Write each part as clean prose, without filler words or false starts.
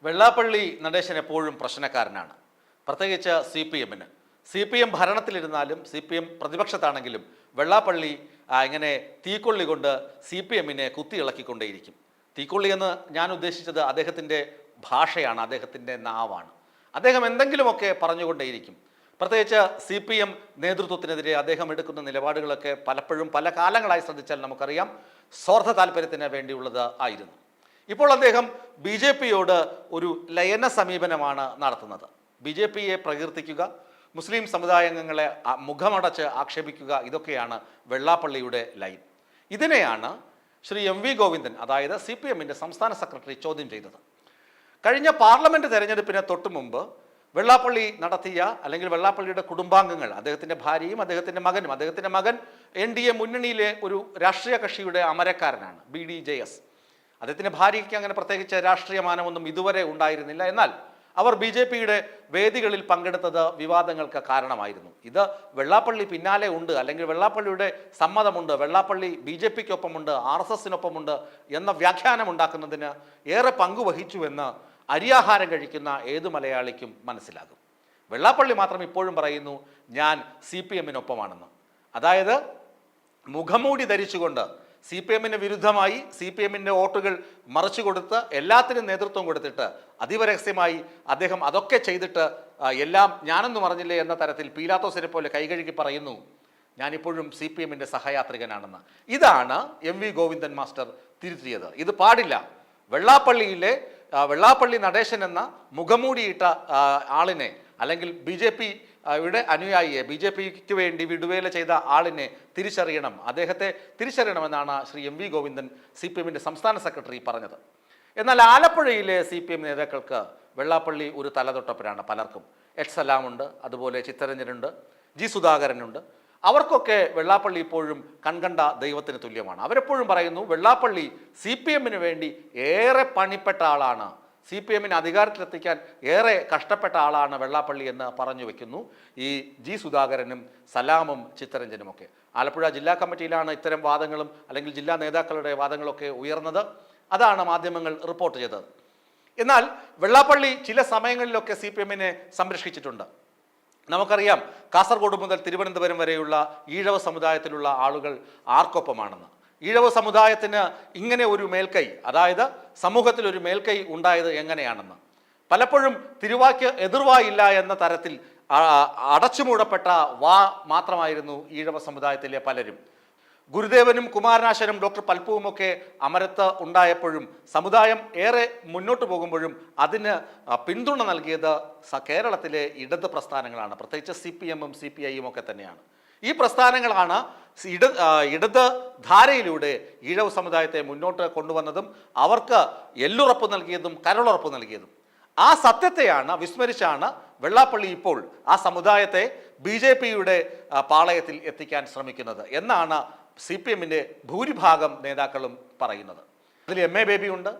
വെള്ളാപ്പള്ളി നടേശൻ എപ്പോഴും പ്രശ്നക്കാരനാണ്. പ്രത്യേകിച്ച് CPM-ന്. CPM ഭരണത്തിലിരുന്നാലും CPM പ്രതിപക്ഷത്താണെങ്കിലും Vellappally ഇങ്ങനെ തീക്കൊള്ളി കൊണ്ട് CPM-നെ കുത്തിയിളക്കിക്കൊണ്ടേയിരിക്കും. തീക്കൊള്ളി എന്ന് ഞാൻ ഉദ്ദേശിച്ചത് അദ്ദേഹത്തിൻ്റെ ഭാഷയാണ്, അദ്ദേഹത്തിൻ്റെ നാവാണ്. അദ്ദേഹം എന്തെങ്കിലുമൊക്കെ പറഞ്ഞുകൊണ്ടേയിരിക്കും. പ്രത്യേകിച്ച് CPM നേതൃത്വത്തിനെതിരെ അദ്ദേഹം എടുക്കുന്ന നിലപാടുകളൊക്കെ പലപ്പോഴും പല കാലങ്ങളായി ശ്രദ്ധിച്ചാൽ നമുക്കറിയാം സ്വാർത്ഥ താല്പര്യത്തിന് വേണ്ടിയുള്ളത് ആയിരുന്നു. ഇപ്പോൾ അദ്ദേഹം BJP-യോട് ഒരു ലയന സമീപനമാണ് നടത്തുന്നത്. BJP-യെ പ്രകീർത്തിക്കുക, മുസ്ലിം സമുദായാംഗങ്ങളെ മുഖമടച്ച് ആക്ഷേപിക്കുക, ഇതൊക്കെയാണ് വെള്ളാപ്പള്ളിയുടെ ലൈൻ. ഇതിനെയാണ് ശ്രീ MV ഗോവിന്ദൻ, അതായത് CPM-ൻ്റെ സംസ്ഥാന സെക്രട്ടറി ചോദ്യം ചെയ്തത്. കഴിഞ്ഞ പാർലമെൻറ്റ് തെരഞ്ഞെടുപ്പിന് തൊട്ടു മുമ്പ് വെള്ളാപ്പള്ളി നടത്തിയ, അല്ലെങ്കിൽ വെള്ളാപ്പള്ളിയുടെ കുടുംബാംഗങ്ങൾ, അദ്ദേഹത്തിൻ്റെ ഭാര്യയും അദ്ദേഹത്തിൻ്റെ മകനും, അദ്ദേഹത്തിൻ്റെ മകൻ NDA മുന്നണിയിലെ ഒരു രാഷ്ട്രീയ കക്ഷിയുടെ അമരക്കാരനാണ്, BDJS. അദ്ദേഹത്തിൻ്റെ ഭാര്യയ്ക്ക് അങ്ങനെ പ്രത്യേകിച്ച് രാഷ്ട്രീയ മാനമൊന്നും ഇതുവരെ ഉണ്ടായിരുന്നില്ല. എന്നാൽ അവർ BJP-യുടെ വേദികളിൽ പങ്കെടുത്തത് വിവാദങ്ങൾക്ക് കാരണമായിരുന്നു. ഇത് വെള്ളാപ്പള്ളി പിന്നാലെ ഉണ്ട്, അല്ലെങ്കിൽ വെള്ളാപ്പള്ളിയുടെ സമ്മതമുണ്ട്, വെള്ളാപ്പള്ളി BJP-ക്കൊപ്പമുണ്ട്, RSS-നൊപ്പമുണ്ട് എന്ന വ്യാഖ്യാനം ഉണ്ടാക്കുന്നതിന് ഏറെ പങ്കുവഹിച്ചുവെന്ന് അരിയാഹാരം കഴിക്കുന്ന ഏതു മലയാളിക്കും മനസ്സിലാകും. വെള്ളാപ്പള്ളി മാത്രം ഇപ്പോഴും പറയുന്നു ഞാൻ CPM-നൊപ്പമാണെന്ന്. അതായത് മുഖംമൂടി ധരിച്ചുകൊണ്ട് CPM-ന് വിരുദ്ധമായി CPM-ൻ്റെ വോട്ടുകൾ മറിച്ചു കൊടുത്ത് എല്ലാത്തിനും നേതൃത്വം കൊടുത്തിട്ട് അതിപരസ്യമായി അദ്ദേഹം അതൊക്കെ ചെയ്തിട്ട് എല്ലാം ഞാനൊന്നും അറിഞ്ഞില്ലേ എന്ന തരത്തിൽ പീലാത്തോസിനെ പോലെ കൈകഴുകി പറയുന്നു ഞാനിപ്പോഴും CPM-ൻ്റെ സഹയാത്രികനാണെന്ന്. ഇതാണ് MV ഗോവിന്ദൻ മാസ്റ്റർ തിരുത്തിയത്. ഇത് പാടില്ല. വെള്ളാപ്പള്ളി നടേശൻ എന്ന മുഖംമൂടിയിട്ട ആളിനെ, അല്ലെങ്കിൽ BJP-യുടെ അനുയായിയെ, BJP-ക്ക് വേണ്ടി വിടുവേല ചെയ്ത ആളിനെ തിരിച്ചറിയണം, അദ്ദേഹത്തെ തിരിച്ചറിയണമെന്നാണ് ശ്രീ MV ഗോവിന്ദൻ CPM-ൻ്റെ സംസ്ഥാന സെക്രട്ടറി പറഞ്ഞത്. എന്നാൽ ആലപ്പുഴയിലെ CPM നേതാക്കൾക്ക് വെള്ളാപ്പള്ളി ഒരു തലതൊട്ടപ്പനാണ്. പലർക്കും സലാമുണ്ട്, അതുപോലെ ചിത്തരഞ്ജനുണ്ട്, G സുധാകരനുണ്ട്. അവർക്കൊക്കെ വെള്ളാപ്പള്ളി ഇപ്പോഴും കൺകണ്ട ദൈവത്തിന് തുല്യമാണ്. അവരെപ്പോഴും പറയുന്നു വെള്ളാപ്പള്ളി CPM-ന് വേണ്ടി ഏറെ പണിപ്പെട്ട ആളാണ്, CPM-നെ അധികാരത്തിലെത്തിക്കാൻ ഏറെ കഷ്ടപ്പെട്ട ആളാണ് വെള്ളാപ്പള്ളി എന്ന് പറഞ്ഞു വെക്കുന്നു ഈ G സുധാകരനും സലാമും ചിത്തരഞ്ജനുമൊക്കെ. ആലപ്പുഴ ജില്ലാ കമ്മിറ്റിയിലാണ് ഇത്തരം വാദങ്ങളും, അല്ലെങ്കിൽ ജില്ലാ നേതാക്കളുടെ വാദങ്ങളൊക്കെ ഉയർന്നത്. അതാണ് മാധ്യമങ്ങൾ റിപ്പോർട്ട് ചെയ്തത്. എന്നാൽ വെള്ളാപ്പള്ളി ചില സമയങ്ങളിലൊക്കെ CPM-നെ സംരക്ഷിച്ചിട്ടുണ്ട്. നമുക്കറിയാം കാസർഗോഡ് മുതൽ തിരുവനന്തപുരം വരെയുള്ള ഈഴവ സമുദായത്തിലുള്ള ആളുകൾ ആർക്കൊപ്പമാണെന്ന്. ഈഴവ സമുദായത്തിന് ഇങ്ങനെ ഒരു മേൽക്കൈ, അതായത് സമൂഹത്തിൽ ഒരു മേൽക്കൈ ഉണ്ടായത് എങ്ങനെയാണെന്ന് പലപ്പോഴും തിരുവാക്ക് എതിർവായില്ല എന്ന തരത്തിൽ അടച്ചുമൂടപ്പെട്ട വാ മാത്രമായിരുന്നു ഈഴവ സമുദായത്തിലെ പലരും. ഗുരുദേവനും കുമാരനാശനും ഡോക്ടർ പൽപ്പുവുമൊക്കെ അമരത്ത് ഉണ്ടായപ്പോഴും സമുദായം ഏറെ മുന്നോട്ട് പോകുമ്പോഴും അതിന് പിന്തുണ നൽകിയത് കേരളത്തിലെ ഇടത് പ്രസ്ഥാനങ്ങളാണ്, പ്രത്യേകിച്ച് CPM-ഉം CPI-യും ഒക്കെ തന്നെയാണ്. ഈ പ്രസ്ഥാനങ്ങളാണ് ഇടത് ധാരയിലൂടെ ഈഴവ സമുദായത്തെ മുന്നോട്ട് കൊണ്ടുവന്നതും അവർക്ക് എല്ലുറപ്പ് നൽകിയതും കരളുറപ്പ് നൽകിയതും. ആ സത്യത്തെയാണ് വിസ്മരിച്ചാണ് വെള്ളാപ്പള്ളി ഇപ്പോൾ ആ സമുദായത്തെ BJP-യുടെ പാളയത്തിൽ എത്തിക്കാൻ ശ്രമിക്കുന്നത് എന്നാണ് CPM-ൻ്റെ ഭൂരിഭാഗം നേതാക്കളും പറയുന്നത്. അതിൽ MA ബേബി ഉണ്ട്,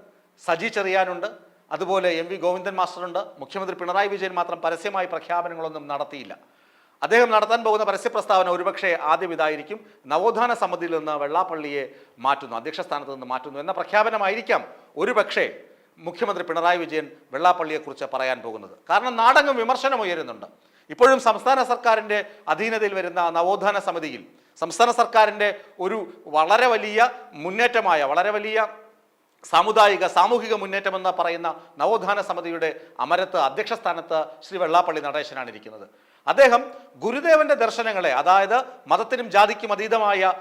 സജി ചെറിയാനുണ്ട്, അതുപോലെ MV ഗോവിന്ദൻ മാസ്റ്ററുണ്ട്. മുഖ്യമന്ത്രി പിണറായി വിജയൻ മാത്രം പരസ്യമായി പ്രഖ്യാപനങ്ങളൊന്നും നടത്തിയില്ല. അദ്ദേഹം നടത്താൻ പോകുന്ന പരസ്യ പ്രസ്താവന ഒരുപക്ഷെ ആദ്യം ഇതായിരിക്കും: നവോത്ഥാന സമിതിയിൽ നിന്ന് വെള്ളാപ്പള്ളിയെ മാറ്റുന്നു, അധ്യക്ഷ സ്ഥാനത്ത് നിന്ന് മാറ്റുന്നു എന്ന പ്രഖ്യാപനമായിരിക്കാം ഒരുപക്ഷെ മുഖ്യമന്ത്രി പിണറായി വിജയൻ വെള്ളാപ്പള്ളിയെക്കുറിച്ച് പറയാൻ പോകുന്നത്. കാരണം നാടെങ്ങും വിമർശനം ഉയരുന്നുണ്ട്. ഇപ്പോഴും സംസ്ഥാന സർക്കാരിൻ്റെ അധീനതയിൽ വരുന്ന നവോത്ഥാന സമിതിയിൽ സംസ്ഥാന സർക്കാരിൻ്റെ ഒരു വളരെ വലിയ മുന്നേറ്റമായ, വളരെ വലിയ സാമൂഹിക മുന്നേറ്റമെന്ന് പറയുന്ന നവോത്ഥാന സമിതിയുടെ അമരത്ത് അധ്യക്ഷ സ്ഥാനത്ത് ശ്രീ വെള്ളാപ്പള്ളി നടേശനാണ് ഇരിക്കുന്നത്. അദ്ദേഹം ഗുരുദേവന്റെ ദർശനങ്ങളെ, അതായത് മതത്തിനും ജാതിക്കും അതീതമായ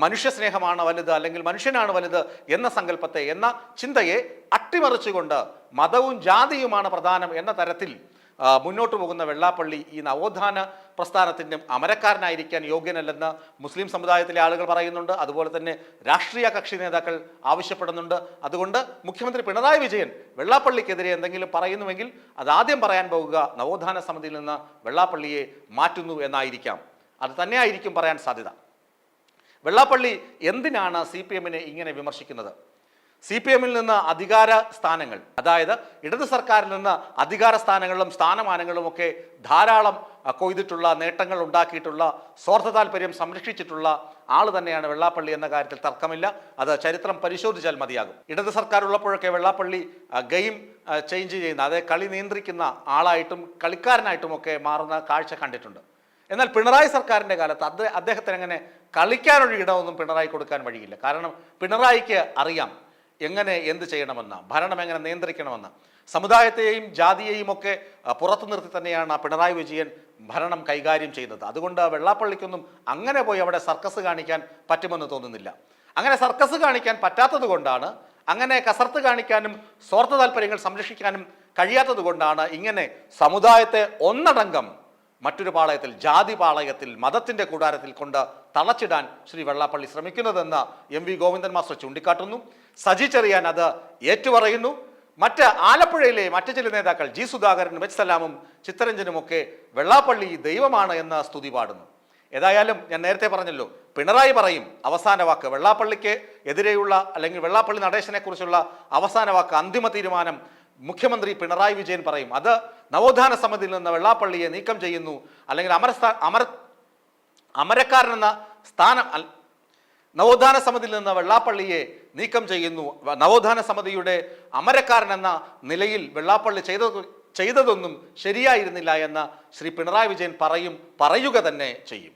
മനുഷ്യസ്നേഹമാണ് വലുത്, അല്ലെങ്കിൽ മനുഷ്യനാണ് വലുത് എന്ന സങ്കല്പത്തെ, എന്ന ചിന്തയെ അട്ടിമറിച്ചുകൊണ്ട് മതവും ജാതിയുമാണ് പ്രധാനം എന്ന തരത്തിൽ മുന്നോട്ട് പോകുന്ന വെള്ളാപ്പള്ളി ഈ നവോത്ഥാന പ്രസ്ഥാനത്തിൻ്റെ അമരക്കാരനായിരിക്കാൻ യോഗ്യനല്ലെന്ന് മുസ്ലിം സമുദായത്തിലെ ആളുകൾ പറയുന്നുണ്ട്. അതുപോലെ തന്നെ രാഷ്ട്രീയ കക്ഷി നേതാക്കൾ ആവശ്യപ്പെടുന്നുണ്ട്. അതുകൊണ്ട് മുഖ്യമന്ത്രി പിണറായി വിജയൻ വെള്ളാപ്പള്ളിക്കെതിരെ എന്തെങ്കിലും പറയുന്നുവെങ്കിൽ അതാദ്യം പറയാൻ പോകുക നവോത്ഥാന സമിതിയിൽ നിന്ന് വെള്ളാപ്പള്ളിയെ മാറ്റുന്നു എന്നായിരിക്കാം. അത് തന്നെയായിരിക്കും പറയാൻ സാധ്യത. വെള്ളാപ്പള്ളി എന്തിനാണ് CPM-നെ ഇങ്ങനെ വിമർശിക്കുന്നത്? CPM-ൽ നിന്ന് അധികാര സ്ഥാനങ്ങൾ, അതായത് ഇടത് സർക്കാരിൽ നിന്ന് അധികാര സ്ഥാനങ്ങളിലും സ്ഥാനമാനങ്ങളും ഒക്കെ ധാരാളം കൊയ്തിട്ടുള്ള, നേട്ടങ്ങൾ ഉണ്ടാക്കിയിട്ടുള്ള, സ്വാർത്ഥ താല്പര്യം സംരക്ഷിച്ചിട്ടുള്ള ആൾ തന്നെയാണ് വെള്ളാപ്പള്ളി എന്ന കാര്യത്തിൽ തർക്കമില്ല. അത് ചരിത്രം പരിശോധിച്ചാൽ മതിയാകും. ഇടത് സർക്കാർ ഉള്ളപ്പോഴൊക്കെ വെള്ളാപ്പള്ളി ഗെയിം ചേഞ്ച് ചെയ്യുന്ന, അതായത് കളി നിയന്ത്രിക്കുന്ന ആളായിട്ടും കളിക്കാരനായിട്ടുമൊക്കെ മാറുന്ന കാഴ്ച കണ്ടിട്ടുണ്ട്. എന്നാൽ പിണറായി സർക്കാരിൻ്റെ കാലത്ത് അദ്ദേഹത്തിന് അങ്ങനെ കളിക്കാനൊരു ഇടമൊന്നും പിണറായി കൊടുക്കാൻ വഴിയില്ല. കാരണം പിണറായിക്ക് അറിയാം എങ്ങനെ എന്ത് ചെയ്യണമെന്ന്, ഭരണം എങ്ങനെ നിയന്ത്രിക്കണമെന്ന്. സമുദായത്തെയും ജാതിയെയും ഒക്കെ പുറത്തു നിർത്തി തന്നെയാണ് പിണറായി വിജയൻ ഭരണം കൈകാര്യം ചെയ്തത്. അതുകൊണ്ട് വെള്ളാപ്പള്ളിക്കൊന്നും അങ്ങനെ പോയി അവിടെ സർക്കസ് കാണിക്കാൻ പറ്റുമെന്ന് തോന്നുന്നില്ല. അങ്ങനെ സർക്കസ് കാണിക്കാൻ പറ്റാത്തത് കൊണ്ടാണ്, അങ്ങനെ കസർത്ത് കാണിക്കാനും സ്വാർത്ഥ താല്പര്യങ്ങൾ സംരക്ഷിക്കാനും കഴിയാത്തത് കൊണ്ടാണ് ഇങ്ങനെ സമുദായത്തെ ഒന്നടങ്കം മറ്റൊരു പാളയത്തിൽ, ജാതി പാളയത്തിൽ, മതത്തിന്റെ കൂടാരത്തിൽ കൊണ്ട് തളച്ചിടാൻ ശ്രീ വെള്ളാപ്പള്ളി ശ്രമിക്കുന്നതെന്ന് MV ഗോവിന്ദൻ മാസ്റ്റർ ചൂണ്ടിക്കാട്ടുന്നു. സജി ചെറിയാൻ അത് ഏറ്റുപറയുന്നു. ആലപ്പുഴയിലെ മറ്റ് ചില നേതാക്കൾ G. സുധാകരനും H. സലാമും ചിത്തരഞ്ജനും ഒക്കെ വെള്ളാപ്പള്ളി ദൈവമാണ് എന്ന് സ്തുതി പാടുന്നു. ഏതായാലും ഞാൻ നേരത്തെ പറഞ്ഞല്ലോ, പിണറായി പറയും അവസാന വാക്ക്. വെള്ളാപ്പള്ളിക്ക് എതിരെയുള്ള അല്ലെങ്കിൽ വെള്ളാപ്പള്ളി നടേശനെ കുറിച്ചുള്ള അവസാന വാക്ക്, അന്തിമ തീരുമാനം മുഖ്യമന്ത്രി പിണറായി വിജയൻ പറയും. അത് നവോത്ഥാന സമിതിയിൽ നിന്ന് വെള്ളാപ്പള്ളിയെ നീക്കം ചെയ്യുന്നു, അല്ലെങ്കിൽ അമരക്കാരനെന്ന സ്ഥാനം, നവോത്ഥാന സമിതിയിൽ നിന്ന് വെള്ളാപ്പള്ളിയെ നീക്കം ചെയ്യുന്നു, നവോത്ഥാന സമിതിയുടെ അമരക്കാരനെന്ന നിലയിൽ വെള്ളാപ്പള്ളി ചെയ്തതൊന്നും ശരിയായിരുന്നില്ല എന്ന് ശ്രീ പിണറായി വിജയൻ പറയുക തന്നെ ചെയ്യും.